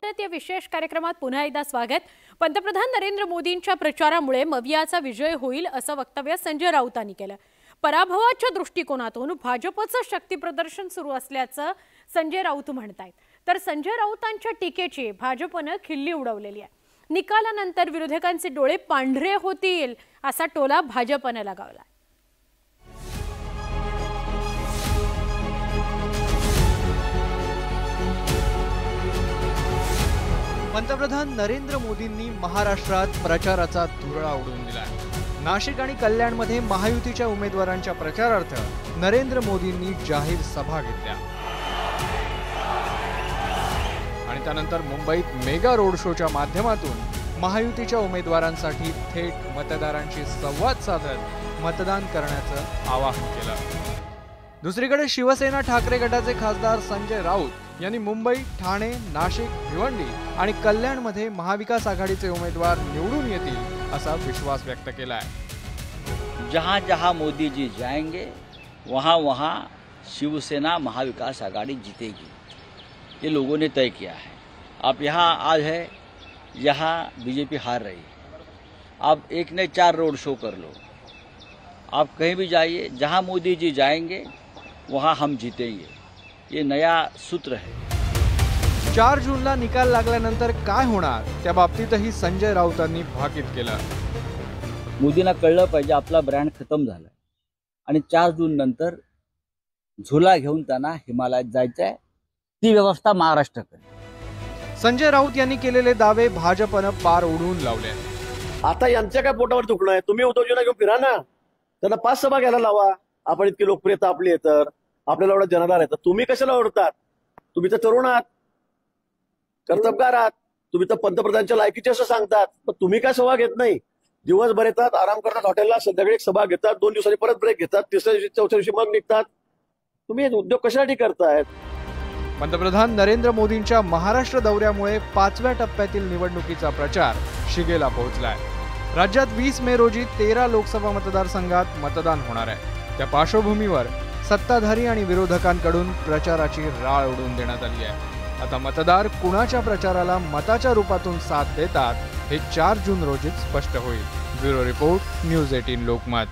भारत या विशेष कार्यक्रमात पुन्हा एकदा स्वागत। पंतप्रधान नरेंद्र मोदींच्या प्रचारामुळे मवियाचा विजय होईल असं वक्तव्य संजय राऊतांनी केलं। पराभवाच्या दृष्टिकोनातून भाजपचं शक्ती प्रदर्शन सुरू असल्याचं संजय राऊत म्हणतात। तर संजय राऊतांच्या टीकेची भाजपने खिल्ली उडवलेली आहे। निकालानंतर विरोधकांचे डोळे पांढरे होतील असा टोला भाजपने लगावला। पंतप्रधान नरेंद्र मोदींनी महाराष्ट्रात प्रचाराचा धुरळा उडवून दिलाय। नाशिक आणि कल्याणमध्ये महायुतीच्या उमेदवारांच्या प्रचारार्थ नरेंद्र मोदींनी जाहीर सभा घेतल्या आणि त्यानंतर मुंबईत मेगा रोड शोच्या माध्यमातून महायुतीच्या उमेदवारांसाठी थेट मतदारांशी संवाद साधत मतदान करण्याचं आवाहन केलं। दुसरीकडे शिवसेना ठाकरे गटाचे खासदार संजय राऊत यांनी मुंबई, ठाणे, नाशिक, भिवंडी आणि कल्याणमध्ये महाविकास आघाडीचे उमेदवार निवडून येतील असा विश्वास व्यक्त केलाय। जहां जहां मोदी जी जाएंगे वहां वहां शिवसेना महाविकास आघाड़ी जीतेगी, ये लोगों ने तय किया है। आप यहाँ आज है, यहाँ बीजेपी हार रही है। आप एक ने 4 रोड शो कर लो, आप कहीं भी जाइए, जहां मोदी जी जाएंगे वहां हम जीतेंगे, ये नया सूत्र है। 4 जूनला निकाल लागल्यानंतर काय होणार त्या बाबतीतही संजय राऊतांनी भाकीत केलं। मोदींना कळलं पाहिजे आपला ब्रँड खतम झाला आणि 4 जून नंतर झोला घेऊन त्यांना हिमालयात जायचंय, ती व्यवस्था महाराष्ट्र करेल। संजय राऊत यांनी केलेले दावे भाजपने पार उडवून लावले। आता यांच्या काय पोटावर दुखणं आहे? तुम्ही उद्धवजींना घेऊन फिरा ना, त्यांना 5 सभा घ्यायला लावा। आपण इतकी लोकप्रियता आपली आहे तर आपल्याला एवढा जनाधार आहे तर तुम्ही कशाला ओढतात? तुम्ही तर तरुण आहात, कर्तबगार आहात, तुम्ही तर पंतप्रधानांच्या लायकीचे असं सांगतात, पण तुम्ही काय सभा घेत नाही। दिवसभर येतात, आराम करतात हॉटेलला, संध्याकाळी एक सभा घेतात, 2 दिवसांनी परत ब्रेक घेतात, तिसऱ्या दिवशी चौथ्या दिवशी मग निघतात। तुम्ही हे उद्योग कशासाठी करतायत? पंतप्रधान नरेंद्र मोदींच्या महाराष्ट्र दौऱ्यामुळे 5व्या टप्प्यातील निवडणुकीचा प्रचार शिगेला पोहोचलाय। राज्यात 20 मे रोजी 13 लोकसभा मतदारसंघात मतदान होणार आहे। त्या पार्श्वभूमीवर सत्ताधारी आणि विरोधकांकडून प्रचाराची राळ उडवून देण्यात आली आहे। आता मतदार कुणाच्या प्रचाराला मताच्या रूपातून साथ देतात हे 4 जून रोजीच स्पष्ट होईल। Bureau report, news 18 Lokmat.